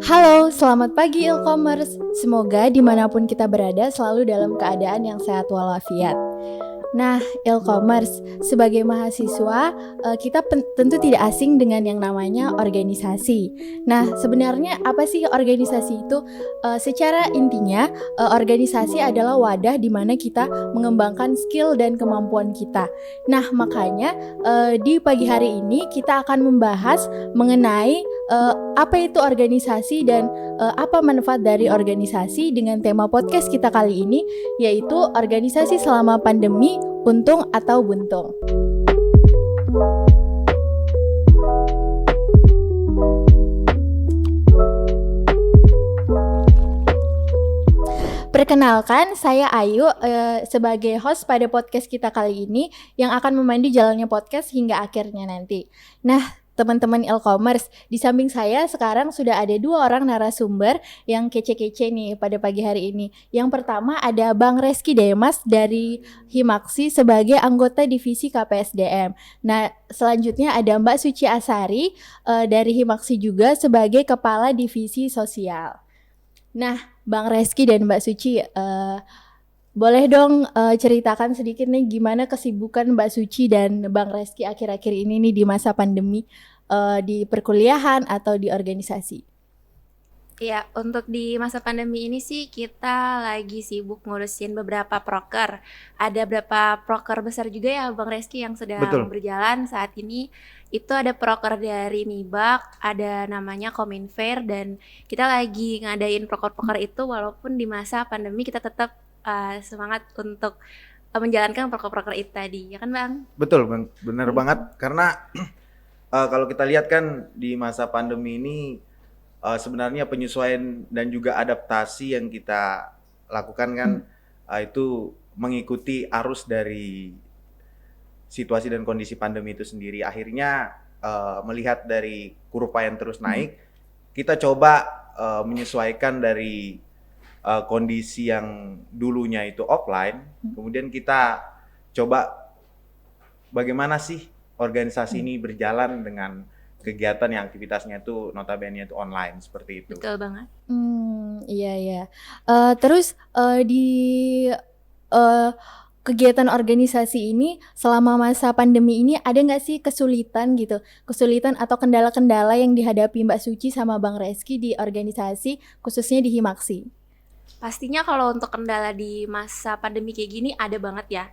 Halo, selamat pagi e-commerce. Semoga dimanapun kita berada selalu dalam keadaan yang sehat walafiat. Nah, e-commerce sebagai mahasiswa kita tentu tidak asing dengan yang namanya organisasi. Nah, sebenarnya apa sih organisasi itu? Secara intinya, organisasi adalah wadah di mana kita mengembangkan skill dan kemampuan kita. Nah, makanya di pagi hari ini kita akan membahas mengenai apa itu organisasi dan apa manfaat dari organisasi dengan tema podcast kita kali ini, yaitu organisasi selama pandemi, untung atau buntung. Perkenalkan, saya Ayu sebagai host pada podcast kita kali ini yang akan memandu jalannya podcast hingga akhirnya nanti. Nah, teman-teman e-commerce, di samping saya sekarang sudah ada 2 orang narasumber yang kece-kece nih pada pagi hari ini. Yang pertama ada Bang Reski Demas dari Himaksi sebagai anggota divisi KPSDM. Nah, selanjutnya ada Mbak Suci Asari dari Himaksi juga sebagai kepala divisi sosial. Nah, Bang Reski dan Mbak Suci, boleh dong ceritakan sedikit nih gimana kesibukan Mbak Suci dan Bang Reski akhir-akhir ini nih di masa pandemi di perkuliahan atau di organisasi? Ya, untuk di masa pandemi ini sih kita lagi sibuk ngurusin beberapa proker. Ada beberapa proker besar juga ya Bang Reski yang sedang berjalan saat ini. Itu ada proker dari MIBAK, ada namanya Kominfair, dan kita lagi ngadain proker-proker itu walaupun di masa pandemi kita tetap semangat untuk menjalankan proker-proker itu tadi, ya kan Bang? Betul Bang, benar banget, karena kalau kita lihat kan di masa pandemi ini sebenarnya penyesuaian dan juga adaptasi yang kita lakukan kan itu mengikuti arus dari situasi dan kondisi pandemi itu sendiri. Akhirnya melihat dari kurva yang terus naik, kita coba menyesuaikan dari kondisi yang dulunya itu offline, kemudian kita coba bagaimana sih organisasi ini berjalan dengan kegiatan yang aktivitasnya itu notabene itu online seperti itu. Betul banget. Iya. Terus di kegiatan organisasi ini selama masa pandemi ini ada nggak sih kesulitan atau kendala-kendala yang dihadapi Mbak Suci sama Bang Reski di organisasi khususnya di Himaksi? Pastinya kalau untuk kendala di masa pandemi kayak gini ada banget ya.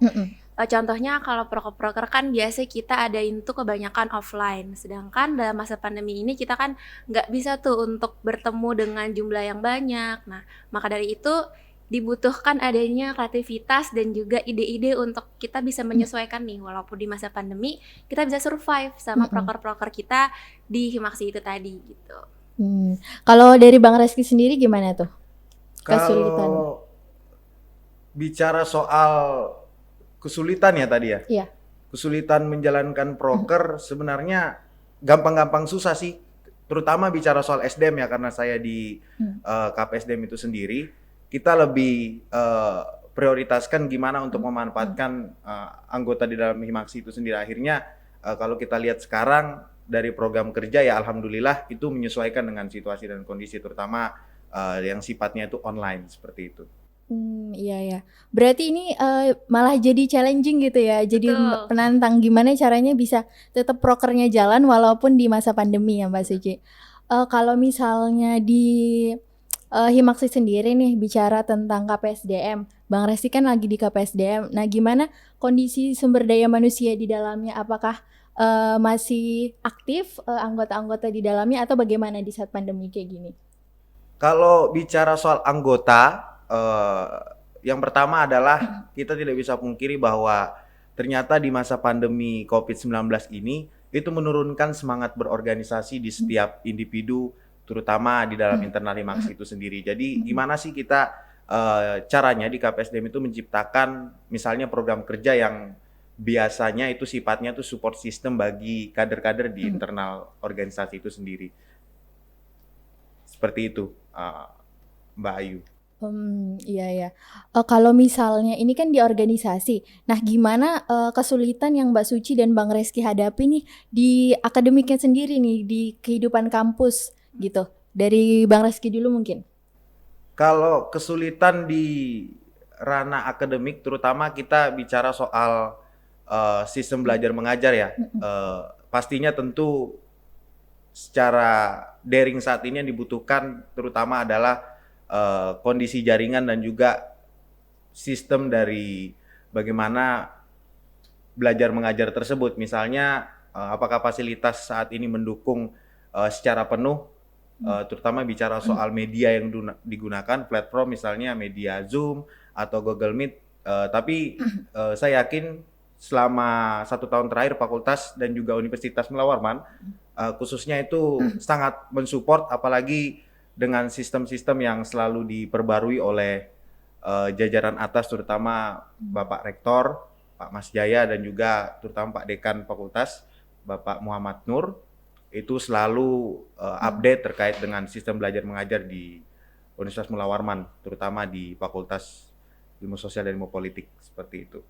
Contohnya kalau proker-proker kan biasa kita adain tuh kebanyakan offline. Sedangkan dalam masa pandemi ini kita kan nggak bisa tuh untuk bertemu dengan jumlah yang banyak. Nah, maka dari itu dibutuhkan adanya kreativitas dan juga ide-ide untuk kita bisa menyesuaikan nih. Walaupun di masa pandemi kita bisa survive sama proker-proker kita di Himaksi itu tadi gitu. Kalau dari Bang Reski sendiri gimana tuh? Kesulitan. Kalau bicara soal kesulitan ya tadi ya. Iya. Kesulitan menjalankan proker sebenarnya gampang-gampang susah sih. Terutama bicara soal SDM ya, karena saya di KPSDM itu sendiri, kita lebih prioritaskan gimana untuk memanfaatkan anggota di dalam Himaksi itu sendiri. Akhirnya kalau kita lihat sekarang dari program kerja ya alhamdulillah itu menyesuaikan dengan situasi dan kondisi, terutama yang sifatnya itu online seperti itu. Iya. Berarti ini malah jadi challenging gitu ya. Jadi penantang gimana caranya bisa tetap prokernya jalan walaupun di masa pandemi ya Mbak Suci. Kalau misalnya di Himaksi sendiri nih bicara tentang KPSDM, Bang Resti kan lagi di KPSDM. Nah, gimana kondisi sumber daya manusia di dalamnya? Apakah masih aktif anggota-anggota di dalamnya atau bagaimana di saat pandemi kayak gini? Kalau bicara soal anggota, yang pertama adalah kita tidak bisa pungkiri bahwa ternyata di masa pandemi COVID-19 ini itu menurunkan semangat berorganisasi di setiap individu, terutama di dalam internal Himaksi itu sendiri. Jadi gimana sih kita caranya di KPSDM itu menciptakan misalnya program kerja yang biasanya itu sifatnya itu support system bagi kader-kader di internal organisasi itu sendiri. Seperti itu, Mbak Ayu. Iya ya. Kalau misalnya ini kan di organisasi. Nah, gimana kesulitan yang Mbak Suci dan Bang Reski hadapi nih di akademiknya sendiri nih di kehidupan kampus gitu? Dari Bang Reski dulu mungkin. Kalau kesulitan di ranah akademik, terutama kita bicara soal sistem belajar mengajar ya, pastinya tentu secara daring saat ini yang dibutuhkan terutama adalah kondisi jaringan dan juga sistem dari bagaimana belajar mengajar tersebut. Misalnya apakah fasilitas saat ini mendukung secara penuh, terutama bicara soal media yang digunakan, platform misalnya media Zoom atau Google Meet. Tapi saya yakin selama 1 tahun terakhir fakultas dan juga Universitas Mula Warman khususnya itu sangat mensupport, apalagi dengan sistem-sistem yang selalu diperbarui oleh jajaran atas, terutama Bapak Rektor, Pak Mas Jaya, dan juga terutama Pak Dekan Fakultas, Bapak Muhammad Nur, itu selalu update terkait dengan sistem belajar mengajar di Universitas Mula Warman, terutama di Fakultas Ilmu Sosial dan Ilmu Politik, seperti itu.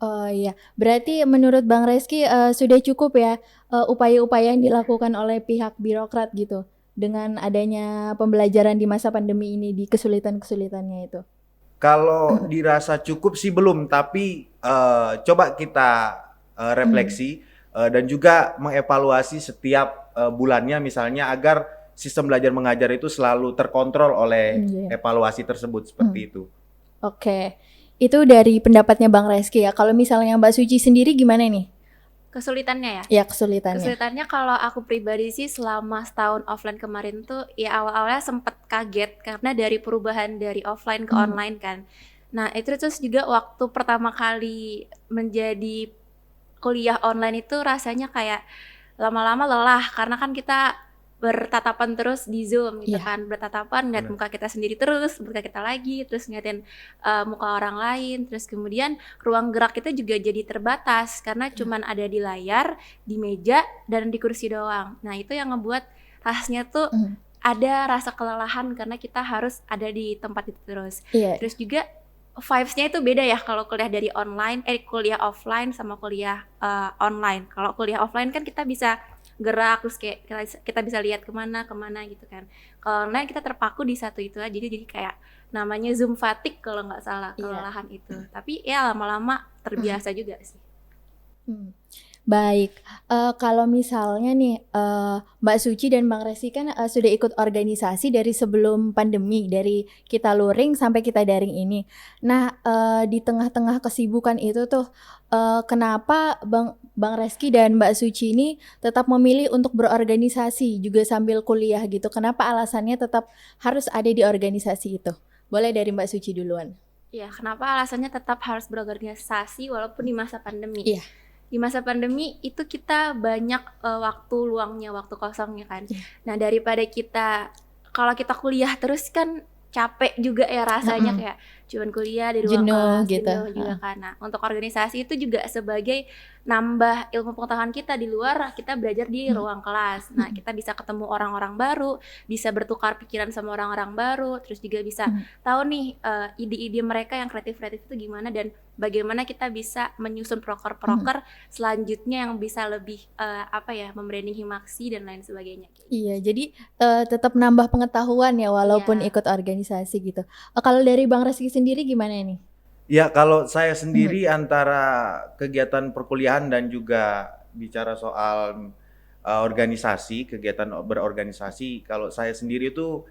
Oh iya, berarti menurut Bang Reski sudah cukup ya upaya-upaya yang dilakukan oleh pihak birokrat gitu dengan adanya pembelajaran di masa pandemi ini di kesulitan-kesulitannya itu. Kalau dirasa cukup sih belum, tapi coba kita refleksi dan juga mengevaluasi setiap bulannya misalnya, agar sistem belajar mengajar itu selalu terkontrol oleh evaluasi tersebut, seperti itu. Oke. Itu dari pendapatnya Bang Reski ya. Kalau misalnya Mbak Suci sendiri gimana nih? Kesulitannya ya? Ya, kesulitannya. Kesulitannya kalau aku pribadi sih selama setahun offline kemarin tuh ya awal-awalnya sempet kaget karena dari perubahan dari offline ke online kan. Nah itu terus juga waktu pertama kali menjadi kuliah online itu rasanya kayak lama-lama lelah karena kan kita bertatapan terus di Zoom gitu kan, bertatapan ngeliat muka kita sendiri terus, muka kita lagi, terus ngeliatin muka orang lain, terus kemudian ruang gerak kita juga jadi terbatas karena cuman ada di layar, di meja, dan di kursi doang. Nah itu yang ngebuat rasanya tuh ada rasa kelelahan karena kita harus ada di tempat itu terus. Terus juga vibes-nya itu beda ya kalau kuliah dari online, kuliah offline sama kuliah online. Kalau kuliah offline kan kita bisa gerak, terus kayak kita bisa lihat kemana gitu kan. Kalau online kita terpaku di satu itu aja, jadi kayak namanya Zoom fatigue kalau nggak salah, kelelahan itu. Tapi ya lama-lama terbiasa juga sih. Baik, kalau misalnya nih Mbak Suci dan Bang Reski kan sudah ikut organisasi dari sebelum pandemi, dari kita luring sampai kita daring ini. Nah di tengah-tengah kesibukan itu tuh kenapa Bang Reski dan Mbak Suci ini tetap memilih untuk berorganisasi juga sambil kuliah gitu? Kenapa alasannya tetap harus ada di organisasi itu? Boleh dari Mbak Suci duluan. Ya, kenapa alasannya tetap harus berorganisasi walaupun di masa pandemi? Iya. Di masa pandemi itu kita banyak waktu luangnya, waktu kosongnya kan. Nah daripada kalau kita kuliah terus kan capek juga ya rasanya, kayak cuman kuliah di ruang kelas gitu juga kan. Nah untuk organisasi itu juga sebagai nambah ilmu pengetahuan kita di luar, kita belajar di ruang kelas. Nah kita bisa ketemu orang-orang baru, bisa bertukar pikiran sama orang-orang baru, terus juga bisa tahu nih ide-ide mereka yang kreatif-kreatif itu gimana, dan bagaimana kita bisa menyusun proker-proker selanjutnya yang bisa lebih membranding Himaksi dan lain sebagainya. Iya, jadi tetap nambah pengetahuan ya walaupun ikut organisasi gitu. Kalau dari Bang Reski sendiri gimana nih? Ya, kalau saya sendiri antara kegiatan perkuliahan dan juga bicara soal organisasi, kegiatan berorganisasi, kalau saya sendiri itu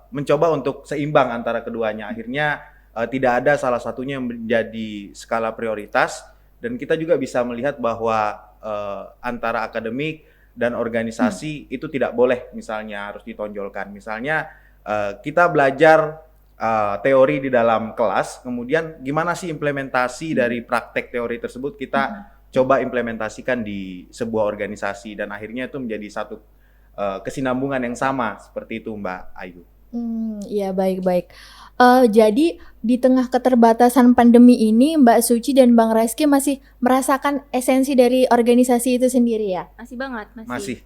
mencoba untuk seimbang antara keduanya. Akhirnya tidak ada salah satunya yang menjadi skala prioritas, dan kita juga bisa melihat bahwa antara akademik dan organisasi itu tidak boleh misalnya harus ditonjolkan. Misalnya kita belajar teori di dalam kelas, kemudian gimana sih implementasi dari praktek teori tersebut kita coba implementasikan di sebuah organisasi, dan akhirnya itu menjadi satu kesinambungan yang sama, seperti itu Mbak Ayu. Iya, baik-baik. Jadi di tengah keterbatasan pandemi ini Mbak Suci dan Bang Reski masih merasakan esensi dari organisasi itu sendiri ya? Masih banget, Masih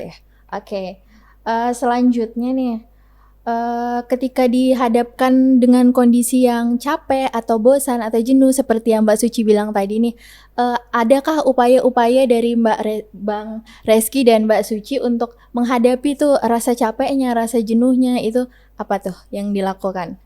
ya. Oke. Selanjutnya nih ketika dihadapkan dengan kondisi yang capek atau bosan atau jenuh seperti yang Mbak Suci bilang tadi nih, adakah upaya-upaya dari Bang Reski dan Mbak Suci untuk menghadapi tuh rasa capeknya, rasa jenuhnya itu apa tuh yang dilakukan?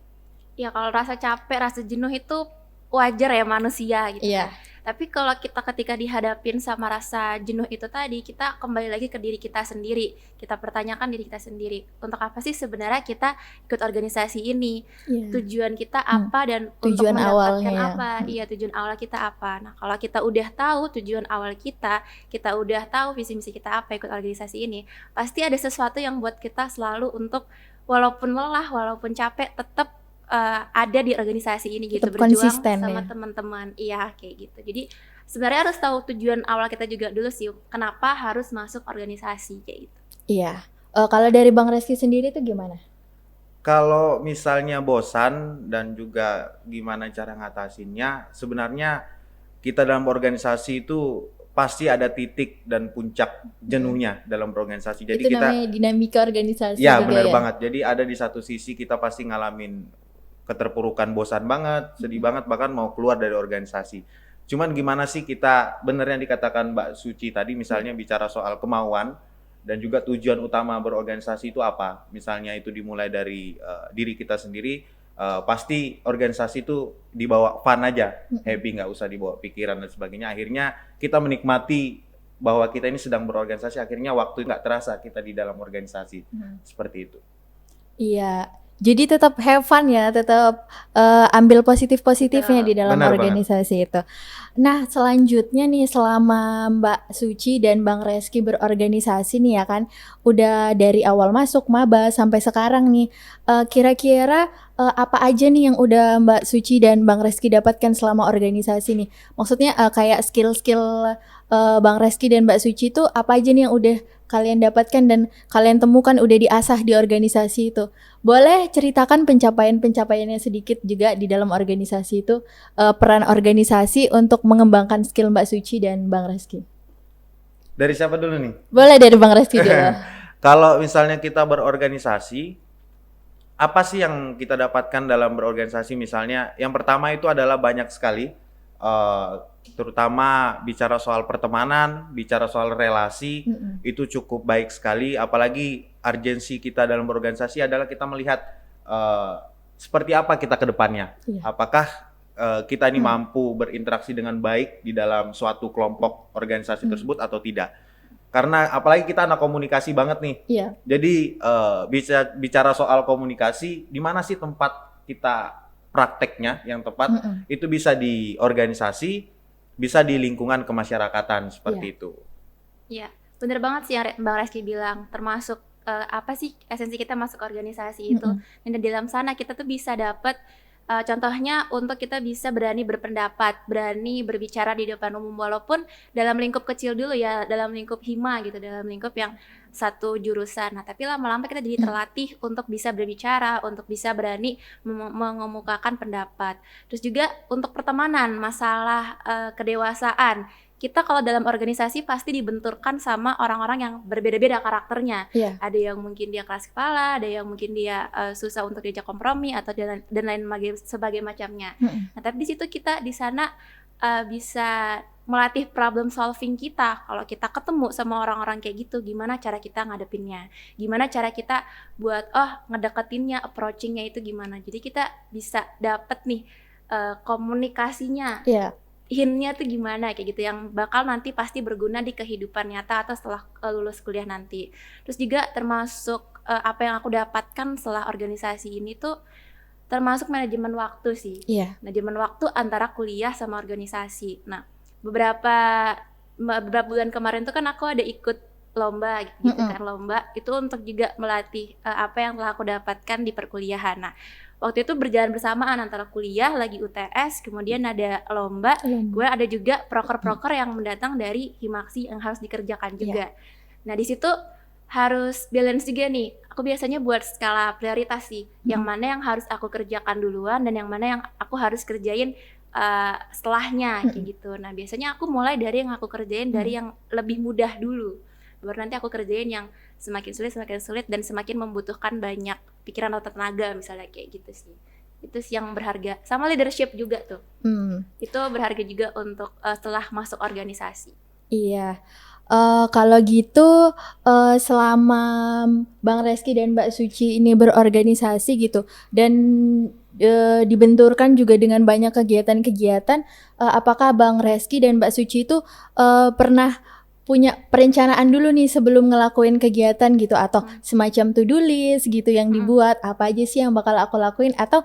Ya kalau rasa capek, rasa jenuh itu wajar ya manusia gitu Iya. kan. Tapi kalau kita ketika dihadapin sama rasa jenuh itu tadi, kita kembali lagi ke diri kita sendiri. Kita pertanyakan diri kita sendiri, untuk apa sih sebenarnya kita ikut organisasi ini? Iya. Tujuan kita apa dan Tujuan untuk awalnya mendapatkan ya. apa? Iya, tujuan awal kita apa? Nah, kalau kita udah tahu tujuan awal kita udah tahu visi misi kita apa ikut organisasi ini, pasti ada sesuatu yang buat kita selalu untuk walaupun lelah, walaupun capek, tetap ada di organisasi ini gitu, Tetap berjuang konsisten sama ya. teman-teman. Iya, kayak gitu. Jadi sebenarnya harus tahu tujuan awal kita juga dulu sih, kenapa harus masuk organisasi kayak gitu. Iya. Kalau dari Bang Reski sendiri tuh gimana? Kalau misalnya bosan dan juga gimana cara ngatasinnya, sebenarnya kita dalam organisasi itu pasti ada titik dan puncak jenuhnya dalam berorganisasi. Jadi Itu kita namanya dinamika organisasi ya juga benar ya. banget. Jadi ada di satu sisi kita pasti ngalamin keterpurukan, bosan banget, sedih banget, bahkan mau keluar dari organisasi. Cuman gimana sih kita, bener yang dikatakan Mbak Suci tadi, misalnya bicara soal kemauan dan juga tujuan utama berorganisasi itu apa. Misalnya itu dimulai dari diri kita sendiri, pasti organisasi itu dibawa fun aja, happy, nggak usah dibawa pikiran dan sebagainya. Akhirnya kita menikmati bahwa kita ini sedang berorganisasi, akhirnya waktu nggak terasa kita di dalam organisasi. Seperti itu. Iya. Jadi tetap have fun ya, tetap ambil positif-positifnya di dalam Benar organisasi itu. Nah, selanjutnya nih selama Mbak Suci dan Bang Reski berorganisasi nih ya kan, udah dari awal masuk maba sampai sekarang nih, kira-kira apa aja nih yang udah Mbak Suci dan Bang Reski dapatkan selama organisasi nih? Maksudnya kayak skill-skill Bang Reski dan Mbak Suci itu apa aja nih yang udah kalian dapatkan dan kalian temukan udah diasah di organisasi itu? Boleh ceritakan pencapaian-pencapaiannya sedikit juga di dalam organisasi itu, peran organisasi untuk mengembangkan skill Mbak Suci dan Bang Reski. Dari siapa dulu nih? Boleh dari Bang Reski dulu. Kalau misalnya kita berorganisasi, apa sih yang kita dapatkan dalam berorganisasi? Misalnya yang pertama itu adalah banyak sekali, terutama bicara soal pertemanan, bicara soal relasi, itu cukup baik sekali. Apalagi urgensi kita dalam berorganisasi adalah kita melihat seperti apa kita ke depannya. Iya. Apakah kita ini mampu berinteraksi dengan baik di dalam suatu kelompok organisasi tersebut atau tidak. Karena apalagi kita anak komunikasi banget nih. Iya. Jadi bicara soal komunikasi, di mana sih tempat kita prakteknya yang tepat? Itu bisa di organisasi, bisa di lingkungan kemasyarakatan seperti itu. Iya, bener banget sih yang Bang Reski bilang, termasuk apa sih esensi kita masuk organisasi itu. Dan di dalam sana kita tuh bisa dapat contohnya untuk kita bisa berani berpendapat, berani berbicara di depan umum, walaupun dalam lingkup kecil dulu ya, dalam lingkup hima gitu, dalam lingkup yang satu jurusan. Nah, tapi lama-lama kita jadi terlatih untuk bisa berbicara, untuk bisa berani mengemukakan pendapat. Terus juga untuk pertemanan, masalah kedewasaan. Kita kalau dalam organisasi pasti dibenturkan sama orang-orang yang berbeda-beda karakternya. Iya. Ada yang mungkin dia keras kepala, ada yang mungkin dia susah untuk diajak kompromi atau dan lain sebagai macamnya. Nah, tapi di situ kita di sana bisa melatih problem solving kita. Kalau kita ketemu sama orang-orang kayak gitu, gimana cara kita ngadepinnya? Gimana cara kita buat ngedeketinnya, approachingnya itu gimana? Jadi kita bisa dapet nih komunikasinya. Iya. Hintnya tuh gimana kayak gitu yang bakal nanti pasti berguna di kehidupan nyata atau setelah lulus kuliah nanti. Terus juga termasuk apa yang aku dapatkan setelah organisasi ini tuh termasuk manajemen waktu sih. Iya. Manajemen waktu antara kuliah sama organisasi. Nah, beberapa bulan kemarin tuh kan aku ada ikut lomba gitu kan, lomba itu untuk juga melatih apa yang telah aku dapatkan di perkuliahan. Nah, waktu itu berjalan bersamaan antara kuliah lagi UTS, kemudian ada lomba, gue ada juga proker-proker yang mendatang dari Himaksi yang harus dikerjakan juga. Nah, di situ harus balance juga nih. Aku biasanya buat skala prioritas sih, yang mana yang harus aku kerjakan duluan dan yang mana yang aku harus kerjain setelahnya kayak gitu. Nah, biasanya aku mulai dari yang aku kerjain dari yang lebih mudah dulu. baru nanti aku kerjain yang semakin sulit dan semakin membutuhkan banyak pikiran atau tenaga, misalnya kayak gitu sih. Itu sih yang berharga. Sama leadership juga tuh. Itu berharga juga untuk setelah masuk organisasi. Iya. Kalau gitu selama Bang Reski dan Mbak Suci ini berorganisasi gitu dan dibenturkan juga dengan banyak kegiatan-kegiatan, apakah Bang Reski dan Mbak Suci itu pernah punya perencanaan dulu nih sebelum ngelakuin kegiatan gitu, atau semacam to-do list gitu yang dibuat, apa aja sih yang bakal aku lakuin, atau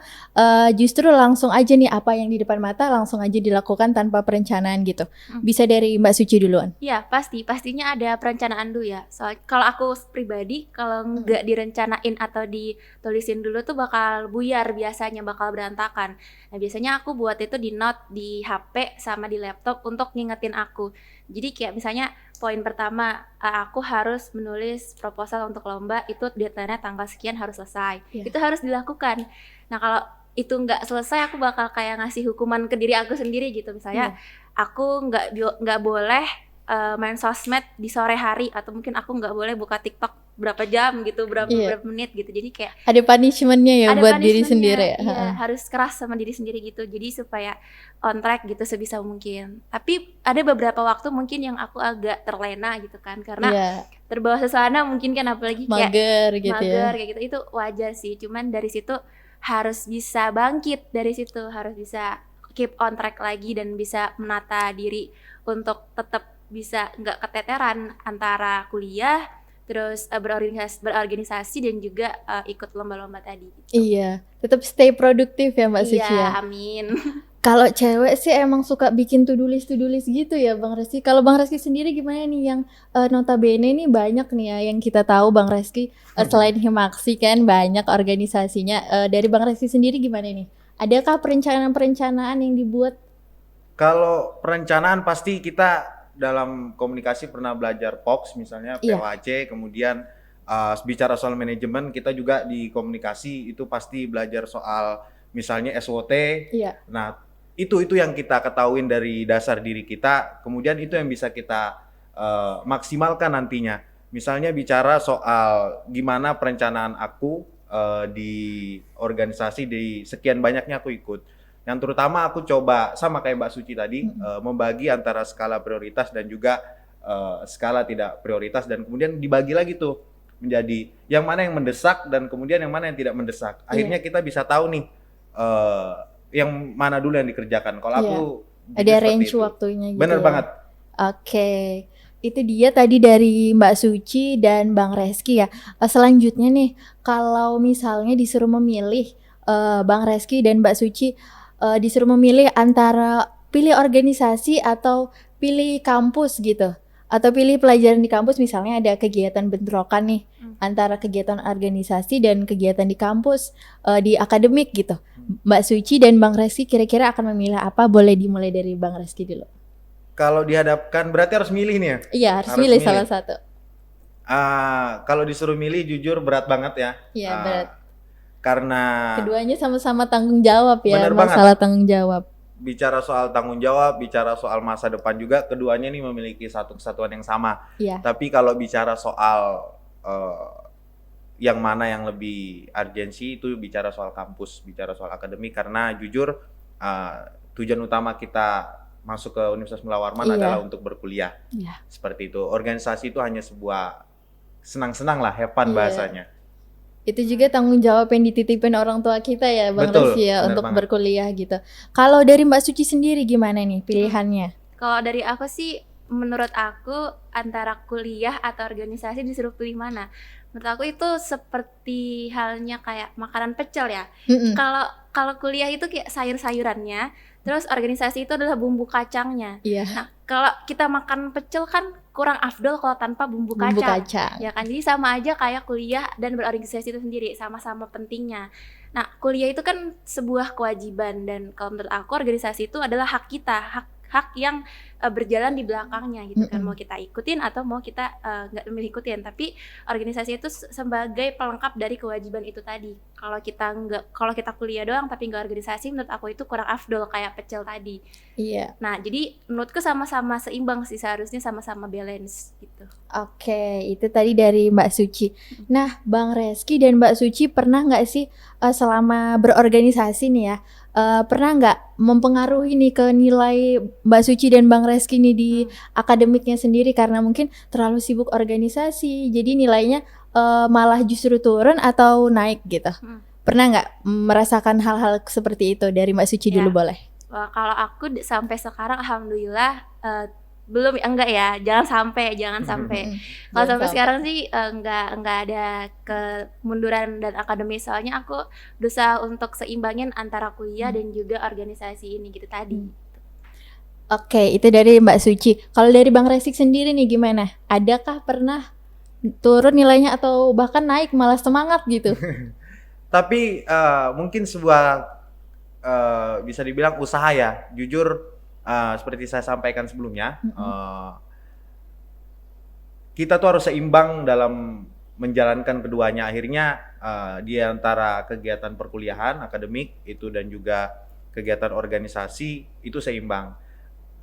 justru langsung aja nih apa yang di depan mata langsung aja dilakukan tanpa perencanaan gitu? Bisa dari Mbak Suci duluan. Iya, pastinya ada perencanaan dulu ya. Soal kalau aku pribadi, kalau nggak direncanain atau ditulisin dulu tuh bakal buyar biasanya, bakal berantakan. Nah, biasanya aku buat itu di note di HP sama di laptop untuk ngingetin aku. Jadi kayak misalnya poin pertama, aku harus menulis proposal untuk lomba, itu deadline-nya tanggal sekian harus selesai. Itu harus dilakukan. Nah, kalau itu nggak selesai, aku bakal kayak ngasih hukuman ke diri aku sendiri gitu. Misalnya aku nggak boleh main sosmed di sore hari, atau mungkin aku nggak boleh buka TikTok berapa jam gitu, berapa menit gitu. Jadi kayak ada punishment-nya ya buat diri sendiri ya. Iya, harus keras sama diri sendiri gitu. Jadi supaya on track gitu sebisa mungkin. Tapi ada beberapa waktu mungkin yang aku agak terlena gitu kan, karena terbawa suasana mungkin kan, apalagi kayak mager gitu ya. kayak gitu. Itu wajar sih. Cuman dari situ harus bisa bangkit, dari situ harus bisa keep on track lagi dan bisa menata diri untuk tetap bisa nggak keteteran antara kuliah terus berorganisasi dan juga ikut lomba-lomba tadi gitu. Iya, tetap stay produktif ya Mbak Suci ya. Iya, amin. Kalau cewek sih emang suka bikin to-do list gitu ya Bang Reski. Kalau Bang Reski sendiri gimana nih, yang notabene nih banyak nih ya yang kita tahu Bang Reski selain Himaksi kan banyak organisasinya. Dari Bang Reski sendiri gimana nih? Adakah perencanaan-perencanaan yang dibuat? Kalau perencanaan pasti kita dalam komunikasi pernah belajar POX misalnya, POAC, kemudian bicara soal manajemen, kita juga di komunikasi itu pasti belajar soal misalnya SWOT. Nah, itu yang kita ketahuin dari dasar diri kita, kemudian itu yang bisa kita maksimalkan nantinya. Misalnya bicara soal gimana perencanaan aku di organisasi, di sekian banyaknya aku ikut. Yang terutama aku coba sama kayak Mbak Suci tadi, membagi antara skala prioritas dan juga skala tidak prioritas, dan kemudian dibagi lagi tuh menjadi yang mana yang mendesak dan kemudian yang mana yang tidak mendesak. Akhirnya kita bisa tahu nih yang mana dulu yang dikerjakan. Kalau aku ada range waktunya gitu. Bener banget. Oke. Itu dia tadi dari Mbak Suci dan Bang Reski ya. Selanjutnya nih, kalau misalnya disuruh memilih Bang Reski dan Mbak Suci, disuruh memilih antara pilih organisasi atau pilih kampus gitu, atau pilih pelajaran di kampus, misalnya ada kegiatan bentrokan nih antara kegiatan organisasi dan kegiatan di kampus di akademik gitu. Mbak Suci dan Bang Reski kira-kira akan memilih apa? Boleh dimulai dari Bang Reski dulu. Kalau dihadapkan berarti harus milih nih ya? Iya, harus milih salah satu. Kalau disuruh milih jujur berat banget ya. Iya, berat. Karena keduanya sama-sama tanggung jawab ya, banget. masalah tanggung jawab. Bicara soal tanggung jawab, bicara soal masa depan juga, keduanya ini memiliki satu kesatuan yang sama. Tapi kalau bicara soal yang mana yang lebih urgensi, itu bicara soal kampus, bicara soal akademik. Karena jujur tujuan utama kita masuk ke Universitas Mula Warman adalah untuk berkuliah. Seperti itu. Organisasi itu hanya sebuah senang-senang lah, have fun bahasanya. Itu juga tanggung jawab yang dititipin orang tua kita ya Bang Reski ya, untuk berkuliah gitu. Kalau dari Mbak Suci sendiri gimana nih pilihannya? Kalau dari aku sih, menurut aku antara kuliah atau organisasi disuruh pilih mana? Menurut aku itu seperti halnya kayak makanan pecel ya. Kalau kuliah itu kayak sayur-sayurannya, terus organisasi itu adalah bumbu kacangnya. Nah, kalau kita makan pecel kan kurang afdol kalau tanpa bumbu kacang. Ya kan, jadi sama aja kayak kuliah dan berorganisasi itu sendiri, sama-sama pentingnya. Nah, kuliah itu kan sebuah kewajiban, dan kalau menurut aku organisasi itu adalah hak kita, hak yang berjalan di belakangnya gitu kan, Mm-mm. mau kita ikutin atau mau kita nggak memilih ikutin, tapi organisasi itu sebagai pelengkap dari kewajiban itu tadi. Kalau kita kuliah doang tapi nggak organisasi, menurut aku itu kurang afdol, kayak pecel tadi. Iya. Nah jadi menurutku sama-sama seimbang sih, seharusnya sama-sama balance gitu. Oke, itu tadi dari Mbak Suci. Nah, Bang Reski dan Mbak Suci pernah nggak sih selama berorganisasi nih ya, pernah nggak mempengaruhi nih ke nilai Mbak Suci dan Bang Reski nih di akademiknya sendiri karena mungkin terlalu sibuk organisasi, jadi nilainya malah justru turun atau naik gitu? Pernah nggak merasakan hal-hal seperti itu? Dari Mbak Suci dulu boleh. Wah, kalau aku sampai sekarang alhamdulillah belum, enggak ya, jangan sampai. Kalau sampai sekarang sih enggak ada kemunduran dan akademis, soalnya aku berusaha untuk seimbangin antara kuliah dan juga organisasi ini gitu tadi. Oke, itu dari Mbak Suci. Kalau dari Bang Resik sendiri nih gimana? Adakah pernah turun nilainya atau bahkan naik malah semangat gitu? Tapi mungkin sebuah bisa dibilang usaha ya. Jujur seperti saya sampaikan sebelumnya, kita tuh harus seimbang dalam menjalankan keduanya. Akhirnya di antara kegiatan perkuliahan, akademik itu dan juga kegiatan organisasi itu seimbang.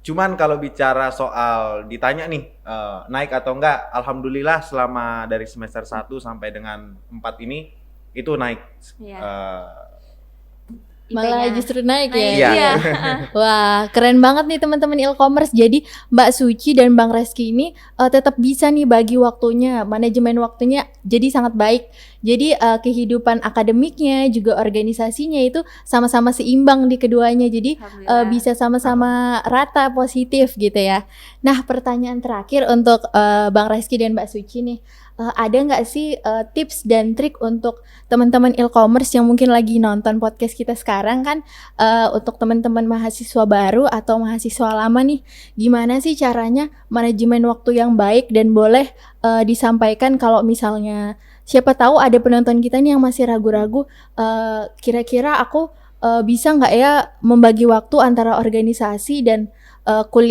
Cuman kalau bicara soal ditanya nih naik atau enggak, alhamdulillah selama dari semester 1 sampai dengan 4 ini itu naik. Malah justru naik ya. Iya. Wah, keren banget nih teman-teman e-commerce. Jadi Mbak Suci dan Bang Reski ini tetap bisa nih bagi waktunya, manajemen waktunya jadi sangat baik. Jadi kehidupan akademiknya juga organisasinya itu sama-sama seimbang di keduanya. Jadi bisa sama-sama rata positif gitu ya. Nah, pertanyaan terakhir untuk Bang Reski dan Mbak Suci nih. Ada nggak sih tips dan trik untuk teman-teman e-commerce yang mungkin lagi nonton podcast kita sekarang kan, untuk teman-teman mahasiswa baru atau mahasiswa lama nih, gimana sih caranya manajemen waktu yang baik dan boleh disampaikan kalau misalnya siapa tahu ada penonton kita nih yang masih ragu-ragu, kira-kira aku bisa nggak ya membagi waktu antara organisasi dan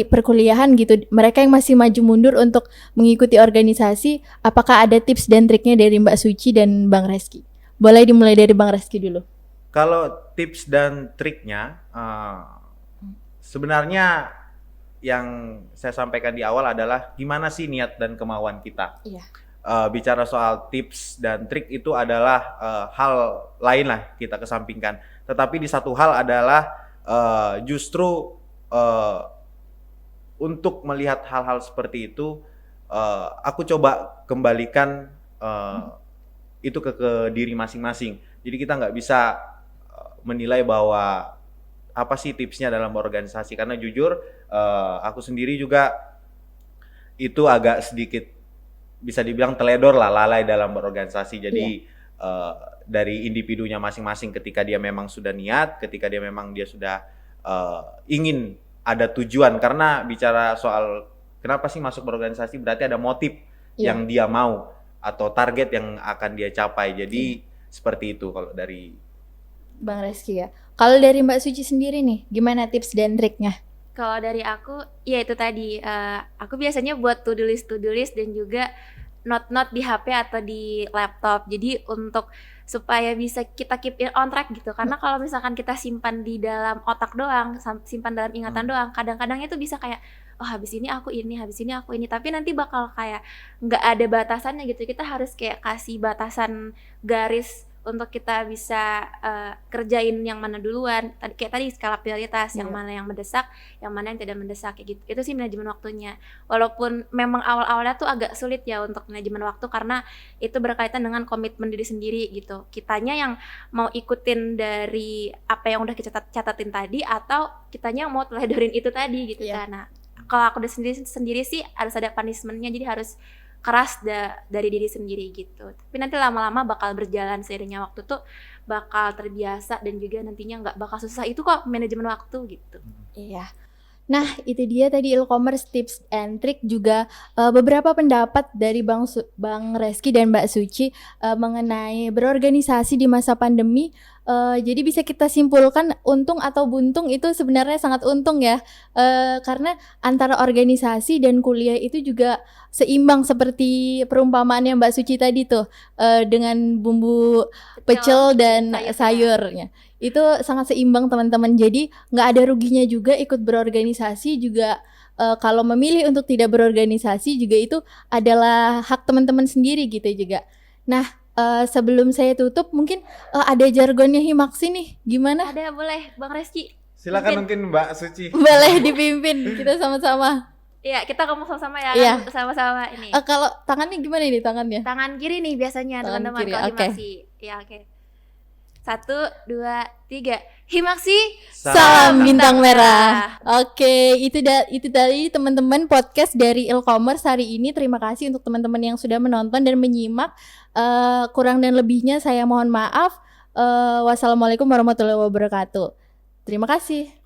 perkuliahan gitu. Mereka yang masih maju mundur untuk mengikuti organisasi, apakah ada tips dan triknya dari Mbak Suci dan Bang Reski? Boleh dimulai dari Bang Reski dulu. Kalau tips dan triknya, sebenarnya yang saya sampaikan di awal adalah gimana sih niat dan kemauan kita. Iya. Bicara soal tips dan trik itu adalah hal lain lah, kita kesampingkan. Tetapi di satu hal adalah justru untuk melihat hal-hal seperti itu, aku coba kembalikan itu ke diri masing-masing. Jadi kita nggak bisa menilai bahwa apa sih tipsnya dalam berorganisasi, karena jujur aku sendiri juga itu agak sedikit bisa dibilang teledor lah, lalai dalam berorganisasi. Jadi dari individunya masing-masing, ketika dia memang sudah niat, ketika dia memang dia sudah ingin ada tujuan, karena bicara soal kenapa sih masuk berorganisasi berarti ada motif yang dia mau atau target yang akan dia capai. Jadi seperti itu kalau dari Bang Reski ya. Kalau dari Mbak Suci sendiri nih, gimana tips dan triknya? Kalau dari aku, ya itu tadi, aku biasanya buat to-do list dan juga note-note di HP atau di laptop. Jadi untuk supaya bisa kita keep it on track gitu. Karena kalau misalkan kita simpan di dalam otak doang, simpan dalam ingatan doang, kadang-kadang itu bisa kayak, oh habis ini aku ini, habis ini aku ini. Tapi nanti bakal kayak nggak ada batasannya gitu. Kita harus kayak kasih batasan garis untuk kita bisa kerjain yang mana duluan. Kayak tadi skala prioritas, yang mana yang mendesak, yang mana yang tidak mendesak kayak gitu. Itu sih manajemen waktunya. Walaupun memang awal-awalnya tuh agak sulit ya untuk manajemen waktu, karena itu berkaitan dengan komitmen diri sendiri gitu. Kitanya yang mau ikutin dari apa yang udah kita catatin tadi, atau kitanya yang mau teledorin itu tadi gitu kan. Nah, kalau aku udah sendiri sih harus ada punishment-nya, jadi harus keras dari diri sendiri gitu. Tapi nanti lama-lama bakal berjalan seiringnya waktu tuh bakal terbiasa, dan juga nantinya nggak bakal susah itu kok manajemen waktu gitu. Iya. Nah, itu dia tadi e-commerce tips and trick, juga beberapa pendapat dari Bang Reski dan Mbak Suci mengenai berorganisasi di masa pandemi. Jadi bisa kita simpulkan untung atau buntung itu sebenarnya sangat untung ya, karena antara organisasi dan kuliah itu juga seimbang seperti perumpamaannya Mbak Suci tadi tuh, dengan bumbu pecel dan sayurnya. Itu sangat seimbang teman-teman, jadi nggak ada ruginya juga ikut berorganisasi juga. Kalau memilih untuk tidak berorganisasi juga itu adalah hak teman-teman sendiri gitu juga. Nah, sebelum saya tutup mungkin ada jargonnya Himaksi nih, gimana? Ada, boleh Bang Reski. Silakan mungkin Mbak Suci. Boleh dipimpin, kita sama-sama. Iya, kita ngomong sama-sama ya. Iya. Sama-sama ini. Kalau tangannya gimana nih tangannya? Tangan kiri nih biasanya Tangan teman-teman kiri, kalau oke. Himaksi. Ya, oke. 1, 2, 3. Himaksi. Salam Bintang Bintang Merah. Oke, itu tadi teman-teman podcast dari Ilcommerce hari ini. Terima kasih untuk teman-teman yang sudah menonton dan menyimak. Kurang dan lebihnya saya mohon maaf. Wassalamualaikum warahmatullahi wabarakatuh. Terima kasih.